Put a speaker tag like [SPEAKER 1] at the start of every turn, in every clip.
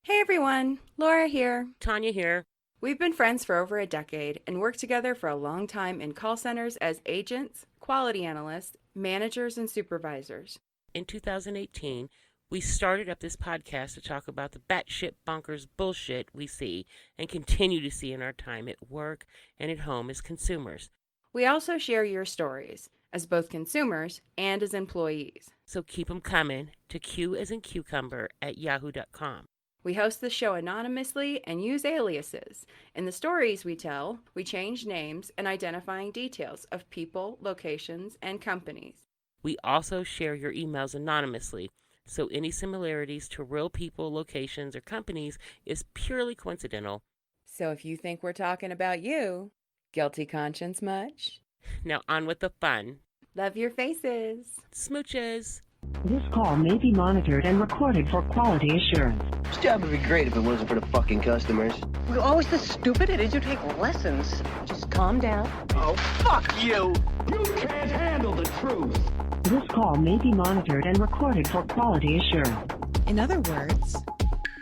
[SPEAKER 1] Hey everyone, Laura here.
[SPEAKER 2] Tanya here.
[SPEAKER 1] We've been friends for over a decade and worked together for a long time in call centers as agents, quality analysts, managers, and supervisors.
[SPEAKER 2] In 2018, we started up this podcast to talk about the batshit bonkers bullshit we see and continue to see in our time at work and at home as consumers.
[SPEAKER 1] We also share your stories as both consumers and as employees.
[SPEAKER 2] So keep them coming to Q as in cucumber at yahoo.com.
[SPEAKER 1] We host the show anonymously and use aliases. In the stories we tell, we change names and identifying details of people, locations, and companies.
[SPEAKER 2] We also share your emails anonymously, so any similarities to real people, locations, or companies is purely coincidental.
[SPEAKER 1] So if you think we're talking about you, guilty conscience much?
[SPEAKER 2] Now on with the fun.
[SPEAKER 1] Love your faces.
[SPEAKER 2] Smooches.
[SPEAKER 3] This call may be monitored and recorded for quality assurance.
[SPEAKER 4] This job would be great if it wasn't for the fucking customers.
[SPEAKER 5] You're always this stupid. Did you take lessons? Just calm down.
[SPEAKER 4] Oh, fuck you!
[SPEAKER 6] You can't handle the truth.
[SPEAKER 3] This call may be monitored and recorded for quality assurance.
[SPEAKER 7] In other words,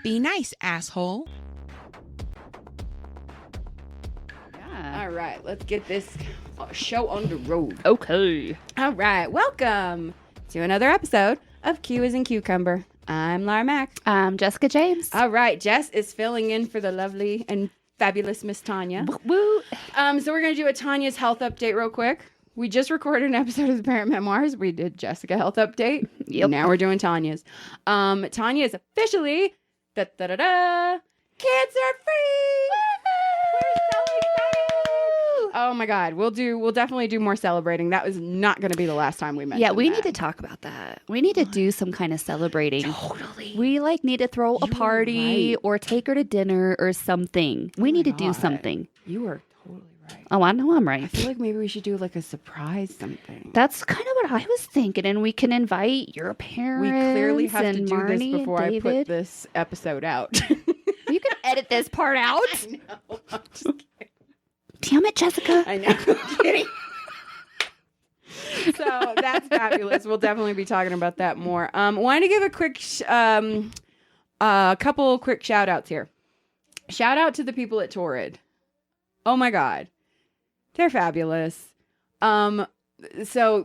[SPEAKER 7] be nice, asshole.
[SPEAKER 1] All right, let's get this show on the road.
[SPEAKER 2] Okay.
[SPEAKER 1] All right, welcome to another episode of Q as in Cucumber. I'm Laura Mack.
[SPEAKER 8] I'm Jessica James.
[SPEAKER 1] All right, Jess is filling in for the lovely and fabulous Miss Tanya.
[SPEAKER 8] Woo.
[SPEAKER 1] So we're going to do a Tanya's health update real quick. We just recorded an episode of the Parent Memoirs. We did Jessica health update.
[SPEAKER 8] Yep.
[SPEAKER 1] Now we're doing Tanya's. Tanya is officially cancer free. We're so excited. Oh my God, we'll definitely do more celebrating. That was not going to be the last time we mentioned.
[SPEAKER 8] Yeah, we
[SPEAKER 1] that.
[SPEAKER 8] need to talk about that. We need to do some kind of celebrating.
[SPEAKER 1] Totally.
[SPEAKER 8] We need to throw a
[SPEAKER 1] You're
[SPEAKER 8] party
[SPEAKER 1] right.
[SPEAKER 8] or take her to dinner or something. We need to do
[SPEAKER 1] God.
[SPEAKER 8] something.
[SPEAKER 1] You are totally right.
[SPEAKER 8] Oh, I know I'm
[SPEAKER 1] I
[SPEAKER 8] right.
[SPEAKER 1] feel like maybe we should do like a surprise something.
[SPEAKER 8] That's kind of what I was thinking, and we can invite your parents.
[SPEAKER 1] We clearly have to
[SPEAKER 8] and
[SPEAKER 1] do
[SPEAKER 8] Marnie
[SPEAKER 1] this before
[SPEAKER 8] and
[SPEAKER 1] I put
[SPEAKER 8] David.
[SPEAKER 1] this episode out.
[SPEAKER 8] You can edit this part out.
[SPEAKER 1] I know. I'm just kidding.
[SPEAKER 8] Damn it, Jessica.
[SPEAKER 1] I know. I'm kidding. So that's fabulous. We'll definitely be talking about that more. Wanted to give a quick, couple quick shout outs here. Shout out to the people at Torrid. Oh my God. They're fabulous. So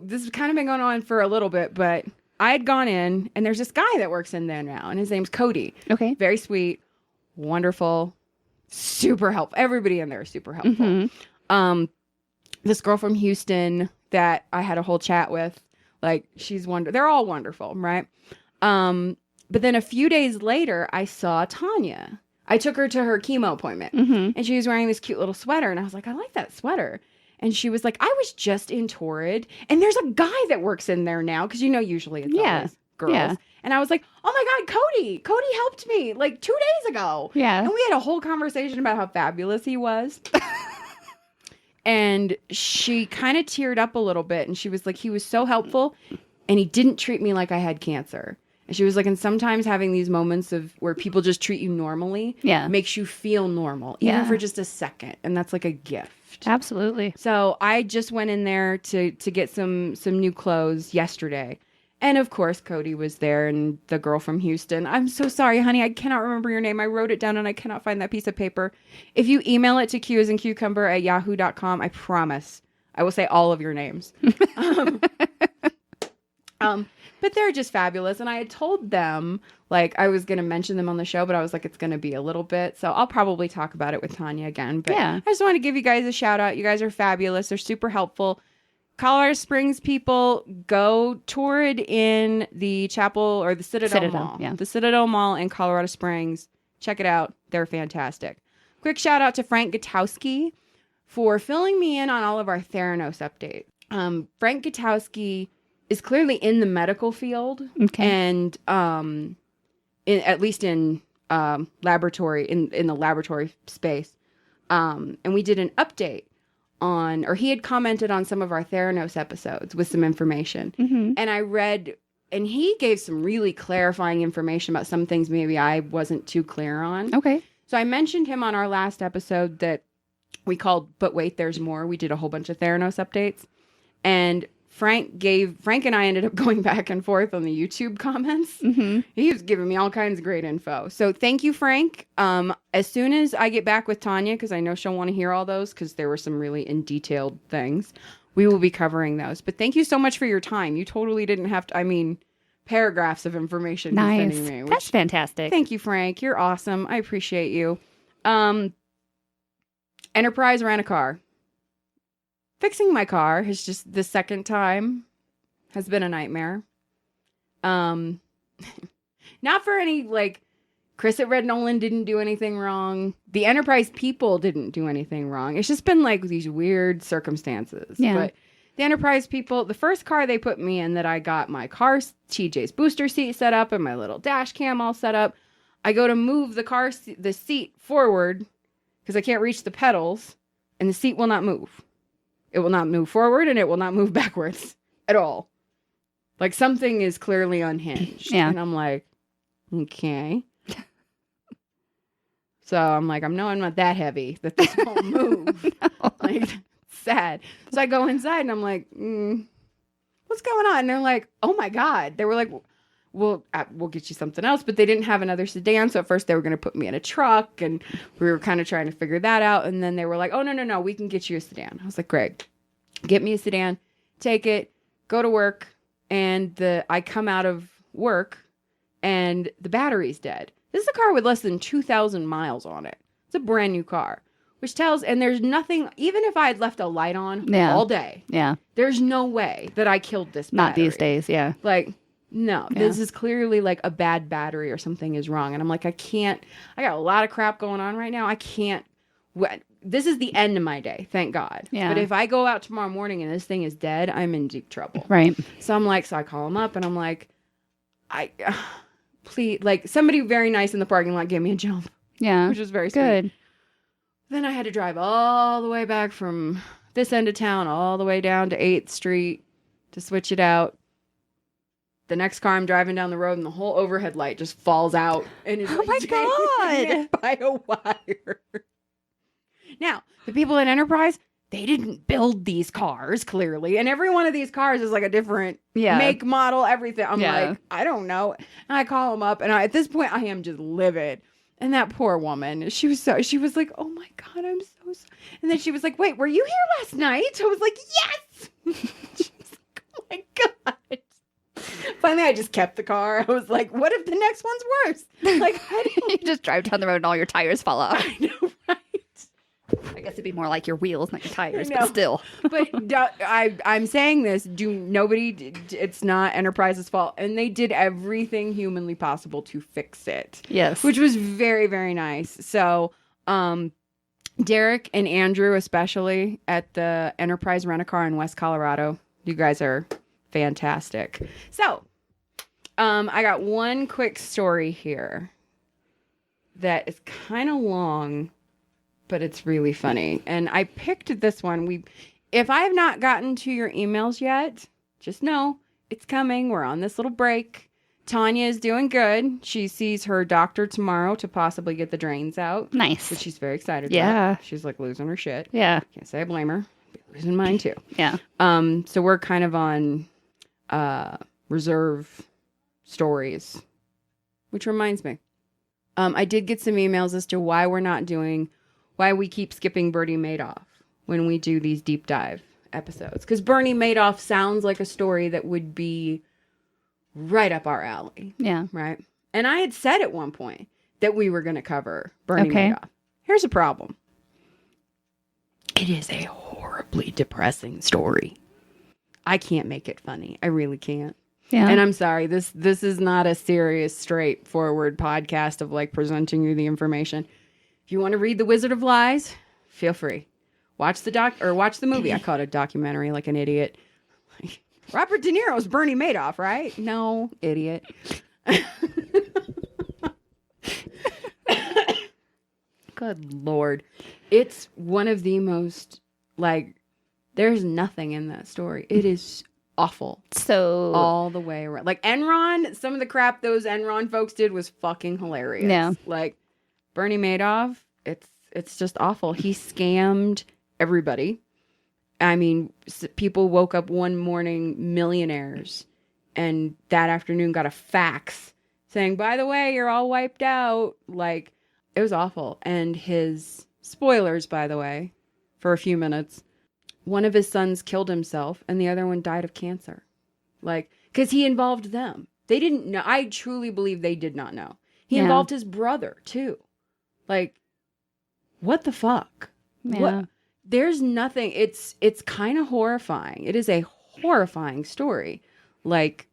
[SPEAKER 1] this has kind of been going on for a little bit, but I had gone in and there's this guy that works in there now and his name's Cody.
[SPEAKER 8] Okay.
[SPEAKER 1] Very sweet, wonderful, super helpful. Everybody in there is super helpful. This girl from Houston that I had a whole chat with, like they're all wonderful, right? But then a few days later, I saw Tanya. I took her to her chemo appointment and she was wearing this cute little sweater. And I was like, I like that sweater. And she was like, I was just in Torrid and there's a guy that works in there now. Cause usually it's always girls.
[SPEAKER 8] Yeah.
[SPEAKER 1] And I was like, oh my God, Cody helped me like 2 days ago.
[SPEAKER 8] Yeah.
[SPEAKER 1] And we had a whole conversation about how fabulous he was. And she kind of teared up a little bit. And she was like, he was so helpful and he didn't treat me like I had cancer. And she was like, and sometimes having these moments of where people just treat you normally makes you feel normal, even for just a second. And that's like a gift.
[SPEAKER 8] Absolutely.
[SPEAKER 1] So I just went in there to get some new clothes yesterday. And of course, Cody was there and the girl from Houston. I'm so sorry, honey. I cannot remember your name. I wrote it down and I cannot find that piece of paper. If you email it to Q as in cucumber at yahoo.com, I promise I will say all of your names. But they're just fabulous. And I had told them, like, I was going to mention them on the show, but I was like, it's going to be a little bit. So I'll probably talk about it with Tanya again. But
[SPEAKER 8] Yeah.
[SPEAKER 1] I just want to give you guys a shout out. You guys are fabulous. They're super helpful. Colorado Springs people, go Torrid in the Chapel or the Citadel Mall.
[SPEAKER 8] Yeah.
[SPEAKER 1] The Citadel Mall in Colorado Springs. Check it out. They're fantastic. Quick shout out to Frank Gutowski for filling me in on all of our Theranos update. Frank Gutowski is clearly in the medical field.
[SPEAKER 8] Okay.
[SPEAKER 1] And at least in laboratory, in the laboratory space. And we did an update or he had commented on some of our Theranos episodes with some information. And I read, and he gave some really clarifying information about some things maybe I wasn't too clear on.
[SPEAKER 8] Okay.
[SPEAKER 1] So I mentioned him on our last episode that we called But Wait, There's More. We did a whole bunch of Theranos updates. And Frank and I ended up going back and forth on the YouTube comments.
[SPEAKER 8] Mm-hmm.
[SPEAKER 1] He was giving me all kinds of great info. So thank you, Frank. As soon as I get back with Tanya, because I know she'll want to hear all those, because there were some really in detailed things, we will be covering those. But thank you so much for your time. You totally didn't have to, I mean, paragraphs of information he's
[SPEAKER 8] Nice.
[SPEAKER 1] sending me.
[SPEAKER 8] That's fantastic.
[SPEAKER 1] Thank you, Frank. You're awesome. I appreciate you. Enterprise Rent-A-Car. Fixing my car has just the second time has been a nightmare. Not for any, like, Chris at Red Nolan didn't do anything wrong. The Enterprise people didn't do anything wrong. It's just been like these weird circumstances.
[SPEAKER 8] Yeah.
[SPEAKER 1] But the Enterprise people, the first car they put me in that I got my car, TJ's booster seat set up and my little dash cam all set up. I go to move the seat forward because I can't reach the pedals and the seat will not move. It will not move forward and it will not move backwards at all. Like something is clearly unhinged.
[SPEAKER 8] Yeah.
[SPEAKER 1] And I'm like, okay. So I'm like, I'm not that heavy that this won't move.
[SPEAKER 8] No.
[SPEAKER 1] Like, sad. So I go inside and I'm like, what's going on? And they're like, oh my God. They were like, we'll get you something else. But they didn't have another sedan. So at first they were going to put me in a truck and we were kind of trying to figure that out. And then they were like, oh, no, we can get you a sedan. I was like, great. Get me a sedan, take it, go to work. And I come out of work and the battery's dead. This is a car with less than 2,000 miles on it. It's a brand new car, which tells, and there's nothing, even if I had left a light on all day, there's no way that I killed this battery.
[SPEAKER 8] Not these days, yeah.
[SPEAKER 1] Like, no, this is clearly like a bad battery or something is wrong. And I'm like, I got a lot of crap going on right now. I can't, this is the end of my day, thank God.
[SPEAKER 8] Yeah.
[SPEAKER 1] But if I go out tomorrow morning and this thing is dead, I'm in deep trouble.
[SPEAKER 8] Right.
[SPEAKER 1] So I'm like, so I call him up and I'm like, please, like somebody very nice in the parking lot gave me a jump.
[SPEAKER 8] Yeah.
[SPEAKER 1] Which was very sweet.
[SPEAKER 8] Good.
[SPEAKER 1] Then I had to drive all the way back from this end of town all the way down to 8th Street to switch it out. The next car I'm driving down the road and the whole overhead light just falls out and is
[SPEAKER 8] Oh my God.
[SPEAKER 1] by a wire. Now, the people at Enterprise, they didn't build these cars, clearly. And every one of these cars is like a different make, model, everything. I'm like, I don't know. And I call them up. And at this point, I am just livid. And that poor woman, she was like, oh my God, I'm so sorry. And then she was like, wait, were you here last night? I was like, yes. She was like, oh my God. Finally, I just kept the car. I was like, what if the next one's worse? Like,
[SPEAKER 8] You just drive down the road and all your tires fall off.
[SPEAKER 1] I know, right?
[SPEAKER 8] I guess it'd be more like your wheels, not your tires, but still.
[SPEAKER 1] But I'm saying this, it's not Enterprise's fault. And they did everything humanly possible to fix it.
[SPEAKER 8] Yes.
[SPEAKER 1] Which was very, very nice. So, Derek and Andrew, especially at the Enterprise Rent-A-Car in West Colorado, you guys are fantastic. So, I got one quick story here that is kind of long, but it's really funny. And I picked this one. If I have not gotten to your emails yet, just know it's coming. We're on this little break. Tanya is doing good. She sees her doctor tomorrow to possibly get the drains out.
[SPEAKER 8] Nice.
[SPEAKER 1] Which she's very excited
[SPEAKER 8] Yeah.
[SPEAKER 1] about. She's like losing her shit.
[SPEAKER 8] Yeah.
[SPEAKER 1] Can't say I blame her. Be losing mine too.
[SPEAKER 8] Yeah.
[SPEAKER 1] So we're kind of on reserve stories. Which reminds me. I did get some emails as to why we keep skipping Bernie Madoff when we do these deep dive episodes. Because Bernie Madoff sounds like a story that would be right up our alley.
[SPEAKER 8] Yeah.
[SPEAKER 1] Right? And I had said at one point that we were going to cover Bernie Madoff. Here's a problem. It is a horribly depressing story. I can't make it funny. I really can't.
[SPEAKER 8] Yeah.
[SPEAKER 1] And I'm sorry, this is not a serious, straightforward podcast of like presenting you the information. If you want to read The Wizard of Lies, feel free. Watch the movie. I call it a documentary like an idiot. Like, Robert De Niro's Bernie Madoff, right? No, idiot. Good Lord. It's one of the most, like, there's nothing in that story. It is awful.
[SPEAKER 8] So
[SPEAKER 1] all the way around. Like Enron, some of the crap those Enron folks did was fucking hilarious.
[SPEAKER 8] Yeah.
[SPEAKER 1] Like Bernie Madoff, it's just awful. He scammed everybody. I mean, people woke up one morning millionaires and that afternoon got a fax saying, by the way, you're all wiped out. Like, it was awful. And his spoilers, by the way, for a few minutes, one of his sons killed himself and the other one died of cancer. Like, because he involved them. They didn't know. I truly believe they did not know. He involved his brother, too. Like, what the fuck?
[SPEAKER 8] Yeah.
[SPEAKER 1] What? There's nothing. It's kind of horrifying. It is a horrifying story. Like,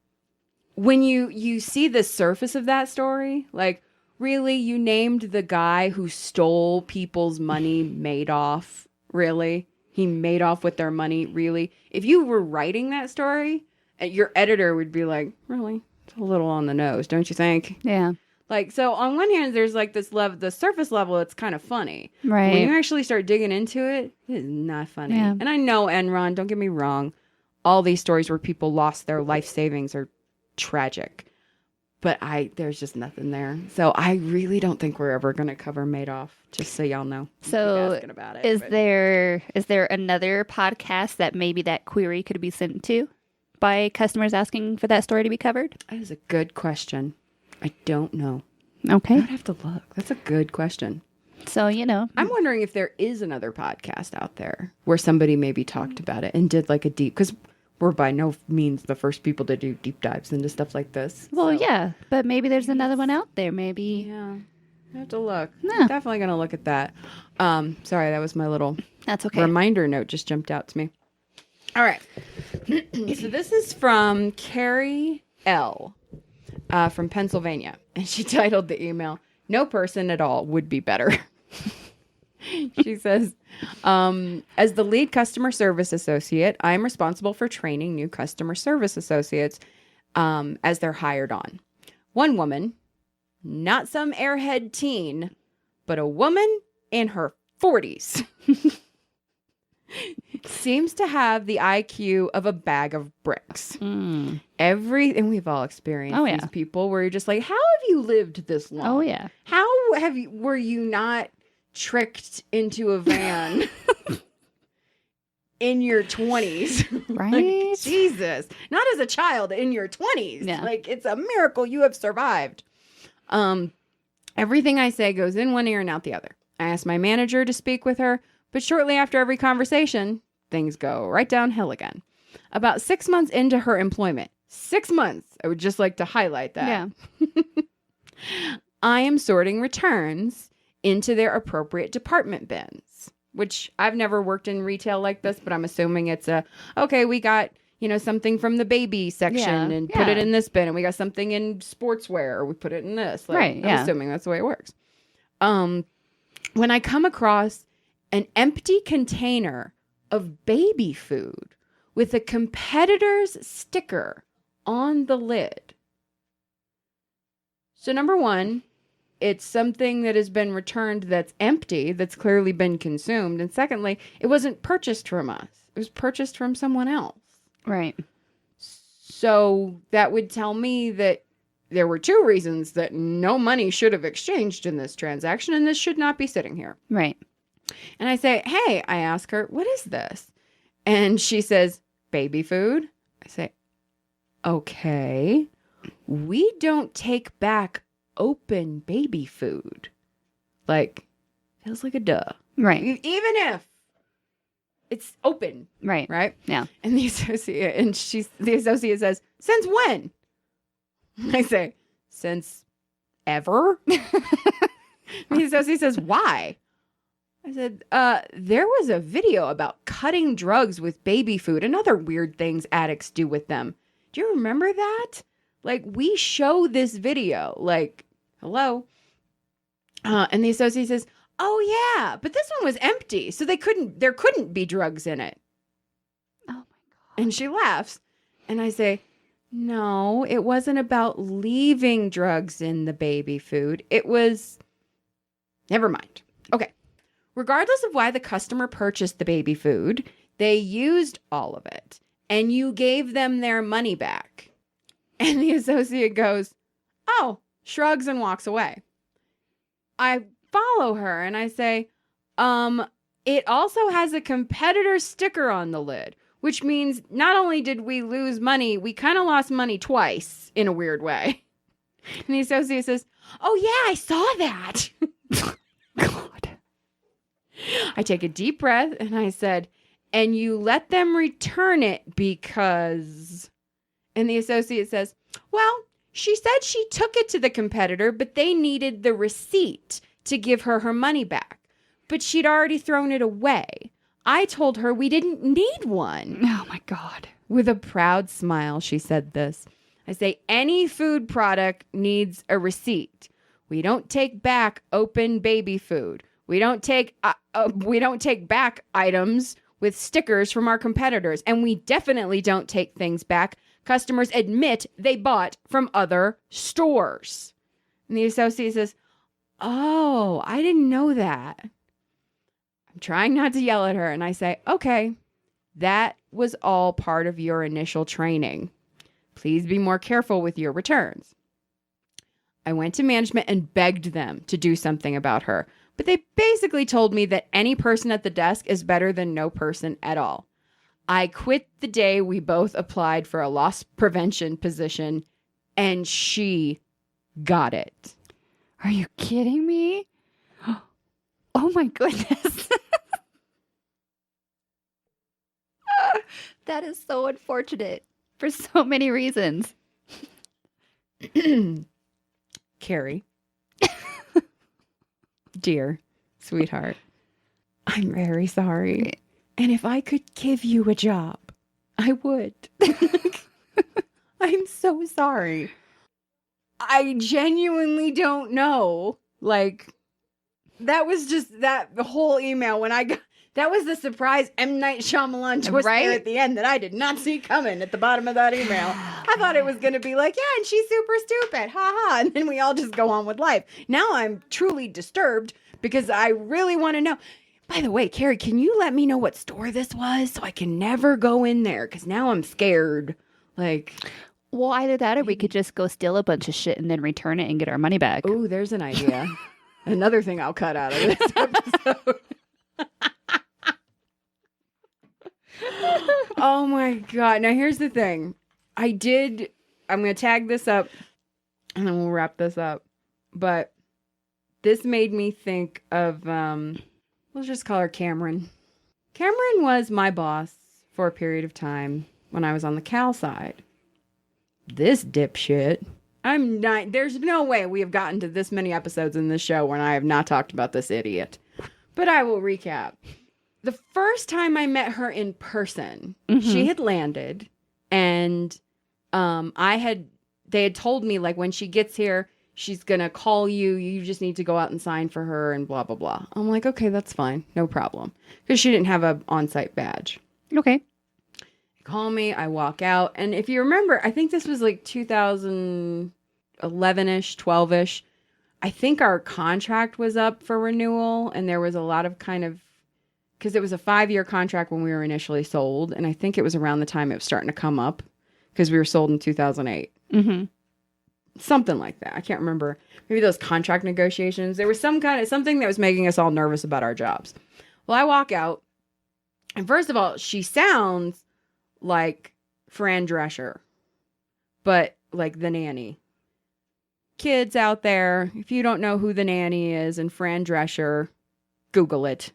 [SPEAKER 1] when you see the surface of that story, like, really, you named the guy who stole people's money Madoff? Really? He made off with their money? Really? If you were writing that story, your editor would be like, really? It's a little on the nose, don't you think?
[SPEAKER 8] Yeah.
[SPEAKER 1] Like, so on one hand, there's like this level, the surface level, it's kind of funny.
[SPEAKER 8] Right.
[SPEAKER 1] When you actually start digging into it, it is not funny.
[SPEAKER 8] Yeah.
[SPEAKER 1] And I know Enron, don't get me wrong, all these stories where people lost their life savings are tragic. But there's just nothing there. So I really don't think we're ever going to cover Madoff, just so y'all know.
[SPEAKER 8] So
[SPEAKER 1] Keep asking about it,
[SPEAKER 8] is
[SPEAKER 1] but-
[SPEAKER 8] there another podcast that maybe that query could be sent to by customers asking for that story to be covered?
[SPEAKER 1] That is a good question. I don't know.
[SPEAKER 8] Okay.
[SPEAKER 1] I'd have to look. That's a good question.
[SPEAKER 8] So,
[SPEAKER 1] I'm wondering if there is another podcast out there where somebody maybe talked about it and did like a deep, because we're by no means the first people to do deep dives into stuff like this.
[SPEAKER 8] well,
[SPEAKER 1] So,
[SPEAKER 8] yeah, but maybe there's another one out there. Maybe
[SPEAKER 1] Yeah. I have to look.
[SPEAKER 8] Yeah.
[SPEAKER 1] I'm definitely going to look at that. Sorry, that was my little
[SPEAKER 8] that's okay.
[SPEAKER 1] reminder note just jumped out to me. All right. So this is from Carrie L. From Pennsylvania. And she titled the email, "No person at all would be better." She says, as the lead customer service associate, I am responsible for training new customer service associates as they're hired on. One woman, not some airhead teen, but a woman in her 40s, seems to have the IQ of a bag of bricks.
[SPEAKER 8] Mm.
[SPEAKER 1] And we've all experienced
[SPEAKER 8] Oh, yeah.
[SPEAKER 1] these people where you're just like, how have you lived this long?
[SPEAKER 8] Oh, yeah.
[SPEAKER 1] How were you not tricked into a van in your 20s?
[SPEAKER 8] Right?
[SPEAKER 1] Like, Jesus. Not as a child, in your 20s.
[SPEAKER 8] Yeah.
[SPEAKER 1] Like, it's a miracle you have survived. Everything I say goes in one ear and out the other. I ask my manager to speak with her, but shortly after every conversation, things go right downhill again. About 6 months into her employment, 6 months, I would just like to highlight that.
[SPEAKER 8] Yeah.
[SPEAKER 1] I am sorting returns into their appropriate department bins, which I've never worked in retail like this, but I'm assuming it's okay, we got, something from the baby section and put it in this bin, and we got something in sportswear, we put it in this. Like,
[SPEAKER 8] Right, yeah.
[SPEAKER 1] I'm assuming that's the way it works. When I come across an empty container of baby food with a competitor's sticker on the lid. So number one, it's something that has been returned that's empty, that's clearly been consumed. And secondly, it wasn't purchased from us. It was purchased from someone else.
[SPEAKER 8] Right.
[SPEAKER 1] So that would tell me that there were two reasons that no money should have exchanged in this transaction, and this should not be sitting here.
[SPEAKER 8] Right.
[SPEAKER 1] And I say, hey, I ask her, what is this? And she says, baby food. I say, okay, we don't take back open baby food. Like, feels like a duh.
[SPEAKER 8] Right.
[SPEAKER 1] Even if it's open,
[SPEAKER 8] Right.
[SPEAKER 1] right?
[SPEAKER 8] Yeah.
[SPEAKER 1] And the associate says, since when? I say, since ever? The associate says, why? I said, there was a video about cutting drugs with baby food and other weird things addicts do with them. Do you remember that? Like, we show this video. Like, hello? And the associate says, oh, yeah, but this one was empty, so there couldn't be drugs in it.
[SPEAKER 8] Oh, my God.
[SPEAKER 1] And she laughs. And I say, no, it wasn't about leaving drugs in the baby food. It was, never mind. Okay. Regardless of why the customer purchased the baby food, they used all of it, and you gave them their money back. And the associate goes, oh, shrugs and walks away. I follow her and I say, It also has a competitor sticker on the lid, which means not only did we lose money, we kind of lost money twice in a weird way. And the associate says, oh, yeah, I saw that.
[SPEAKER 8] God.
[SPEAKER 1] I take a deep breath and I said, and you let them return it because... And the associate says, well, she said she took it to the competitor, but they needed the receipt to give her money back. But she'd already thrown it away. I told her we didn't need one.
[SPEAKER 8] Oh, my God.
[SPEAKER 1] With a proud smile, she said this. I say, any food product needs a receipt. We don't take back open baby food. We don't take back items with stickers from our competitors. And we definitely don't take things back customers admit they bought from other stores. And the associate says, oh, I didn't know that. I'm trying not to yell at her. And I say, okay, that was all part of your initial training. Please be more careful with your returns. I went to management and begged them to do something about her. But they basically told me that any person at the desk is better than no person at all. I quit the day we both applied for a loss prevention position, and she got it.
[SPEAKER 8] Are you kidding me? Oh my goodness. That is so unfortunate for so many reasons.
[SPEAKER 1] Carrie. Dear sweetheart, I'm very sorry. And if I could give you a job, I would. I'm so sorry. I genuinely don't know. Like, that was just the whole email when I got, that was the surprise M. Night Shyamalan twist there at the end that I did not see coming at the bottom of that email. I thought it was going to be like, yeah, and she's super stupid. Ha ha. And then we all just go on with life. Now I'm truly disturbed because I really want to know. By the way, Carrie, can you let me know what store this was so I can never go in there? Because now I'm scared. Like,
[SPEAKER 8] well, either that or we could just go steal a bunch of shit and then return it and get our money back.
[SPEAKER 1] Oh, there's an idea. Another thing I'll cut out of this episode. Oh my God. Now here's the thing. I'm going to tag this up and then we'll wrap this up. But this made me think of, let's just call her Cameron. Cameron was my boss for a period of time when I was on the Cal side. This dipshit. There's no way we have gotten to this many episodes in this show when I have not talked about this idiot. But I will recap. The first time I met her in person, she had landed and they had told me, like, when she gets here, she's going to call you. You just need to go out and sign for her and blah, blah, blah. I'm like, okay, that's fine. No problem. Because she didn't have an on-site badge.
[SPEAKER 8] Okay.
[SPEAKER 1] Call me. I walk out. And if you remember, I think this was like 2011-ish, 12-ish. I think our contract was up for renewal. And there was a lot of because it was a 5-year contract when we were initially sold. And I think it was around the time it was starting to come up because we were sold in 2008. Mm-hmm. Something like that. I can't remember. Maybe those contract negotiations. There was something that was making us all nervous about our jobs. Well, I walk out. And first of all, she sounds like Fran Drescher, but like the nanny. Kids out there, if you don't know who the nanny is and Fran Drescher, Google it.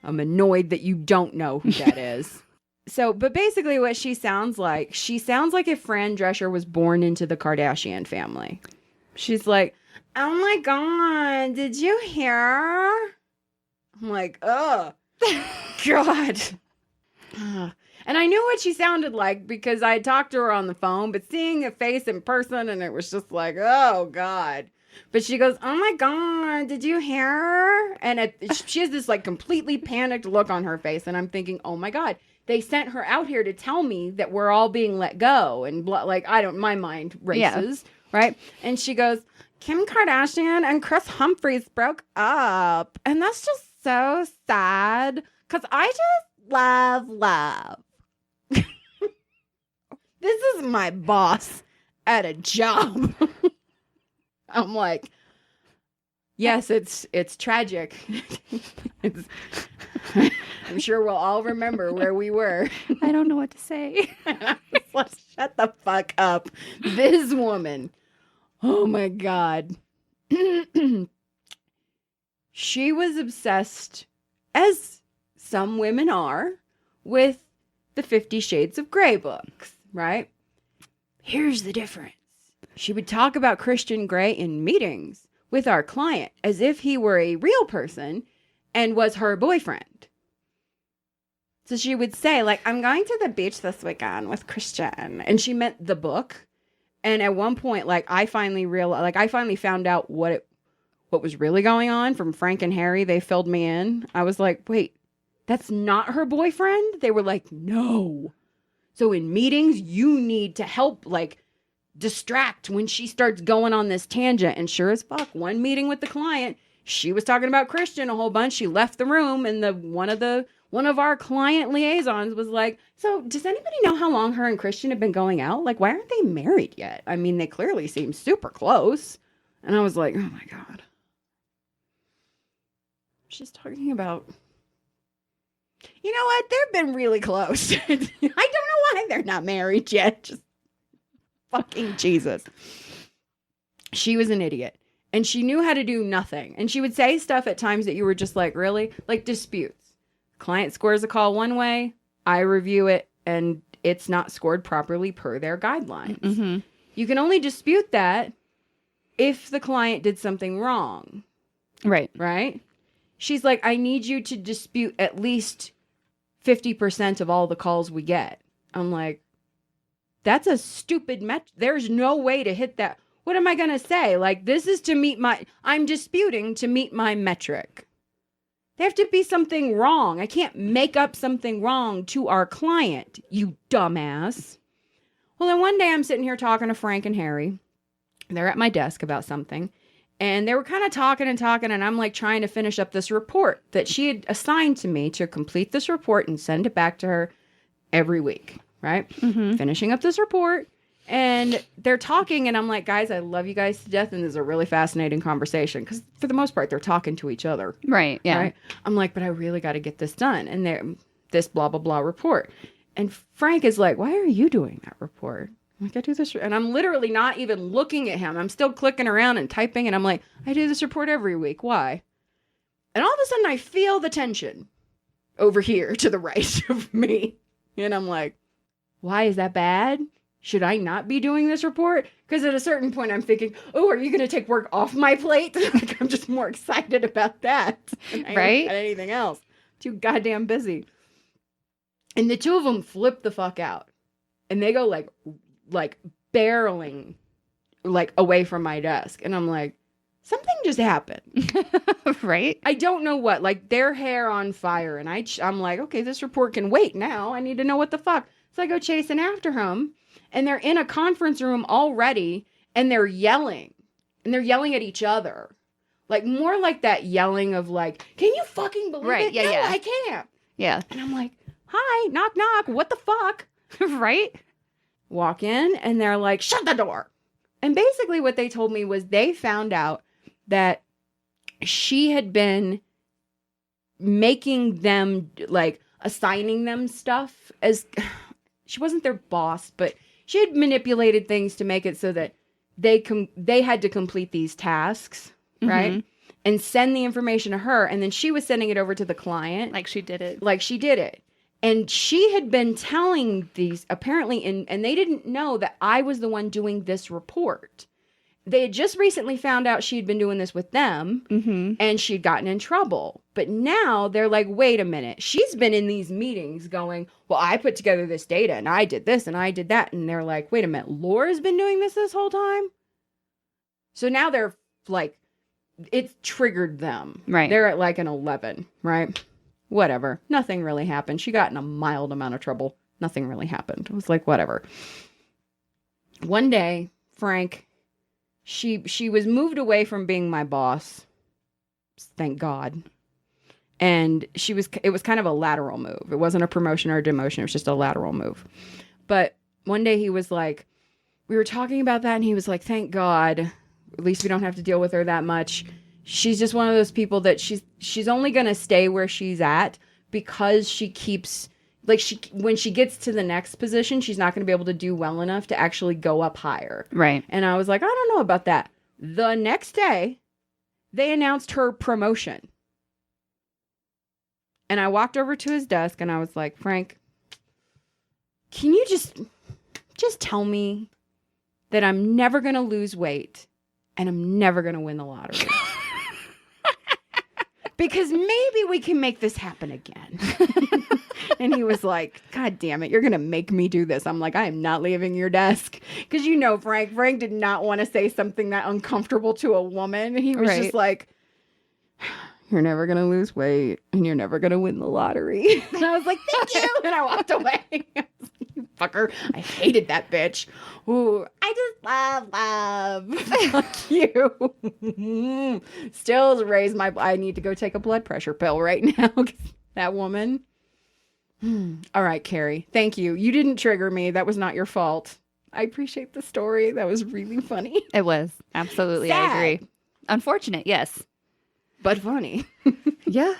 [SPEAKER 1] I'm annoyed that you don't know who that is. So, but basically what she sounds like if Fran Drescher was born into the Kardashian family. She's like, oh my God, did you hear? I'm like, oh, God. And I knew what she sounded like because I had talked to her on the phone, but seeing a face in person and it was just like, oh God. But she goes, oh my God, did you hear? And she has this like completely panicked look on her face. And I'm thinking, oh my God, they sent her out here to tell me that we're all being let go. And like, my mind races, right? And she goes, Kim Kardashian and Chris Humphries broke up. And that's just so sad because I just love. This is my boss at a job. I'm like, Yes, it's tragic. It's, I'm sure we'll all remember where we were.
[SPEAKER 8] I don't know what to say.
[SPEAKER 1] Let's shut the fuck up. This woman. Oh my God. She was obsessed, as some women are, with the 50 Shades of Grey books, right? Here's the difference. She would talk about Christian Grey in meetings with our client as if he were a real person and was her boyfriend. So she would say, like, I'm going to the beach this weekend with Christian. And she meant the book. And at one point, like, I finally found out what was really going on from Frank and Harry. They filled me in. I was like, wait, that's not her boyfriend? They were like, no. So in meetings, you need to help, like, distract when she starts going on this tangent. And sure as fuck, one meeting with the client, she was talking about Christian a whole bunch. She left the room, and one of our client liaisons was like, so does anybody know how long her and Christian have been going out? Like, why aren't they married yet? I mean, they clearly seem super close. And I was like, oh my God. She's talking about, you know what? They've been really close. I don't know why they're not married yet. Just fucking Jesus. She was an idiot. And she knew how to do nothing. And she would say stuff at times that you were just like, really? Like disputes. Client scores a call one way, I review it, and it's not scored properly per their guidelines. Mm-hmm. You can only dispute that if the client did something wrong.
[SPEAKER 8] Right.
[SPEAKER 1] Right? She's like, I need you to dispute at least 50% of all the calls we get. I'm like, that's a stupid there's no way to hit that. What am I going to say? Like, this is I'm disputing to meet my metric. There have to be something wrong. I can't make up something wrong to our client, you dumbass. Well, then one day I'm sitting here talking to Frank and Harry. They're at my desk about something. And they were kind of talking, and I'm like trying to finish up this report that she had assigned to me to complete this report and send it back to her every week, right? Mm-hmm. Finishing up this report. And they're talking, and I'm like, guys, I love you guys to death, and this is a really fascinating conversation, because for the most part, they're talking to each other.
[SPEAKER 8] Right, yeah. Right?
[SPEAKER 1] I'm like, but I really got to get this done, and this blah, blah, blah report. And Frank is like, why are you doing that report? I'm like, I do this, and I'm literally not even looking at him. I'm still clicking around and typing, and I'm like, I do this report every week. Why? And all of a sudden, I feel the tension over here to the right of me. And I'm like, why is that bad? Should I not be doing this report? Because at a certain point, I'm thinking, oh, are you going to take work off my plate? Like, I'm just more excited about that. Right? Than anything else. Too goddamn busy. And the two of them flip the fuck out. And they go like barreling like away from my desk. And I'm like, something just happened.
[SPEAKER 8] Right?
[SPEAKER 1] I don't know what. Like, their hair on fire. And I'm like, okay, this report can wait now. I need to know what the fuck. So I go chasing after him. And they're in a conference room already, and they're yelling. And they're yelling at each other. Like, more like that yelling of like, can you fucking believe it?
[SPEAKER 8] Yeah,
[SPEAKER 1] no,
[SPEAKER 8] yeah.
[SPEAKER 1] I can't.
[SPEAKER 8] Yeah.
[SPEAKER 1] And I'm like, hi, knock, knock. What the fuck?
[SPEAKER 8] Right?
[SPEAKER 1] Walk in, and they're like, shut the door. And basically what they told me was they found out that she had been making them, like, assigning them stuff as... She wasn't their boss, but she had manipulated things to make it so that they had to complete these tasks, right? Mm-hmm. And send the information to her. And then she was sending it over to the client.
[SPEAKER 8] Like she did it.
[SPEAKER 1] And she had been telling these, apparently, and they didn't know that I was the one doing this report. They had just recently found out she'd been doing this with them, mm-hmm. and she'd gotten in trouble. But now they're like, wait a minute. She's been in these meetings going, well, I put together this data, and I did this, and I did that. And they're like, wait a minute. Laura's been doing this whole time? So now they're like, it's triggered them.
[SPEAKER 8] Right.
[SPEAKER 1] They're at like an 11, right? Whatever. Nothing really happened. She got in a mild amount of trouble. Nothing really happened. It was like, whatever. One day, Frank... She was moved away from being my boss, thank God. And it was kind of a lateral move. It wasn't a promotion or a demotion. It was just a lateral move. But one day he was like, we were talking about that, and he was like, thank God, at least we don't have to deal with her that much. she's just one of those people that she's only going to stay where she's at because she keeps like when she gets to the next position, she's not going to be able to do well enough to actually go up higher.
[SPEAKER 8] Right.
[SPEAKER 1] And I was like, I don't know about that. The next day, they announced her promotion. And I walked over to his desk and I was like, Frank, can you just tell me that I'm never going to lose weight and I'm never going to win the lottery? Because maybe we can make this happen again. And he was like, God damn it, you're going to make me do this. I'm like, I am not leaving your desk. Because you know, Frank did not want to say something that uncomfortable to a woman. He was just like, you're never going to lose weight and you're never going to win the lottery. And I was like, thank you. And I walked away. I was like, you fucker. I hated that bitch. Ooh, I just love. Fuck you. Still raise my, I need to go take a blood pressure pill right now. That woman. All right, Carrie. Thank you. You didn't trigger me. That was not your fault. I appreciate the story. That was really funny.
[SPEAKER 8] It was. Absolutely.
[SPEAKER 1] Sad.
[SPEAKER 8] I agree. Unfortunate. Yes.
[SPEAKER 1] But funny.
[SPEAKER 8] Yeah.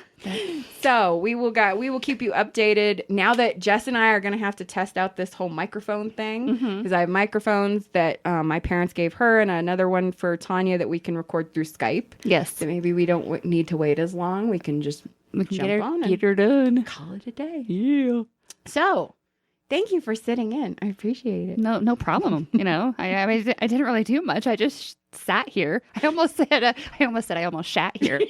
[SPEAKER 1] So we will keep you updated now that Jess and I are going to have to test out this whole microphone thing because I have microphones that my parents gave her and another one for Tanya that we can record through Skype.
[SPEAKER 8] Yes.
[SPEAKER 1] So maybe we don't need to wait as long. We can just jump on and
[SPEAKER 8] get her done.
[SPEAKER 1] call it a day.
[SPEAKER 8] Yeah.
[SPEAKER 1] So thank you for sitting in. I appreciate it.
[SPEAKER 8] No problem. You know, I mean, I didn't really do much. I just sat here. I almost said I almost shat here.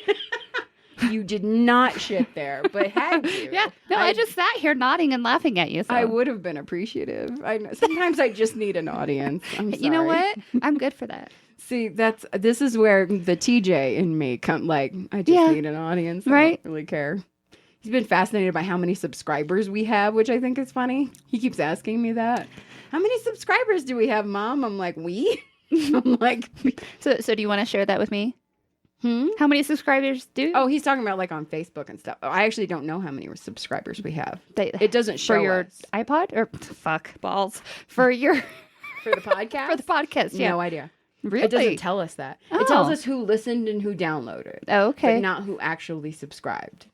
[SPEAKER 1] You did not shit there, but had you?
[SPEAKER 8] Yeah. No, I just sat here nodding and laughing at you. So.
[SPEAKER 1] I would have been appreciative. I know. Sometimes I just need an audience. I'm sorry.
[SPEAKER 8] You know what? I'm good for that.
[SPEAKER 1] See, this is where the TJ in me come. Like, I just need an audience.
[SPEAKER 8] Right?
[SPEAKER 1] I don't really care. He's been fascinated by how many subscribers we have, which I think is funny. He keeps asking me that. How many subscribers do we have, Mom? I'm like, we? I'm like,
[SPEAKER 8] So do you want to share that with me? How many subscribers do?
[SPEAKER 1] Oh, he's talking about like on Facebook and stuff. I actually don't know how many subscribers we have. It doesn't show
[SPEAKER 8] for your
[SPEAKER 1] us.
[SPEAKER 8] iPod or fuck balls for your
[SPEAKER 1] For the podcast.
[SPEAKER 8] for the podcast. Yeah.
[SPEAKER 1] No idea.
[SPEAKER 8] Really?
[SPEAKER 1] It doesn't tell us that. It tells us who listened and who downloaded.
[SPEAKER 8] Oh, okay.
[SPEAKER 1] But not who actually subscribed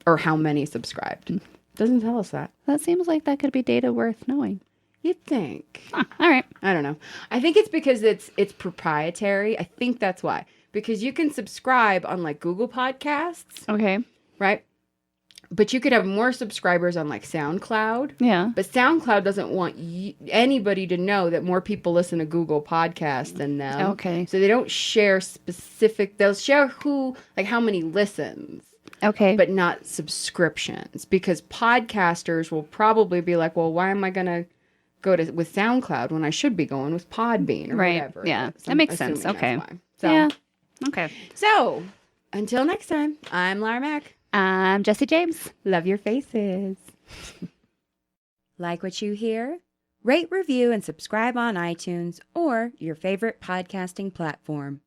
[SPEAKER 1] or how many subscribed. Doesn't tell us that.
[SPEAKER 8] That seems like that could be data worth knowing.
[SPEAKER 1] You'd think.
[SPEAKER 8] All right.
[SPEAKER 1] I don't know. I think it's because it's proprietary. I think that's why. Because you can subscribe on like Google Podcasts.
[SPEAKER 8] Okay.
[SPEAKER 1] Right? But you could have more subscribers on like SoundCloud.
[SPEAKER 8] Yeah.
[SPEAKER 1] But SoundCloud doesn't want anybody to know that more people listen to Google Podcasts than them.
[SPEAKER 8] Okay.
[SPEAKER 1] So they don't share specific, they'll share how many listens.
[SPEAKER 8] Okay.
[SPEAKER 1] But not subscriptions. Because podcasters will probably be like, well, why am I going to go with SoundCloud when I should be going with Podbean or whatever?
[SPEAKER 8] Yeah. That makes sense. Okay.
[SPEAKER 1] So,
[SPEAKER 8] yeah. Okay.
[SPEAKER 1] So, until next time, I'm Lara Mack.
[SPEAKER 8] I'm Jesse James.
[SPEAKER 1] Love your faces. Like what you hear? Rate, review, and subscribe on iTunes or your favorite podcasting platform.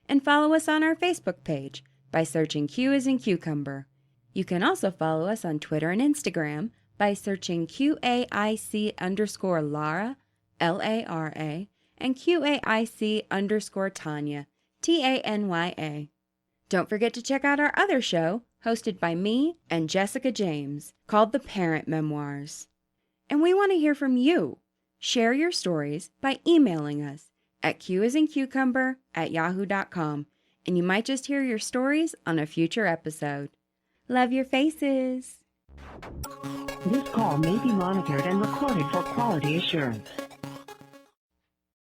[SPEAKER 1] And follow us on our Facebook page by searching Q as in Cucumber. You can also follow us on Twitter and Instagram by searching QAIC_Lara, LARA, and QAIC_Tanya, TANYA. Don't forget to check out our other show, hosted by me and Jessica James, called The Parent Memoirs. And we want to hear from you. Share your stories by emailing us at qasincucumber@yahoo.com, and you might just hear your stories on a future episode. Love your faces.
[SPEAKER 3] This call may be monitored and recorded for quality assurance.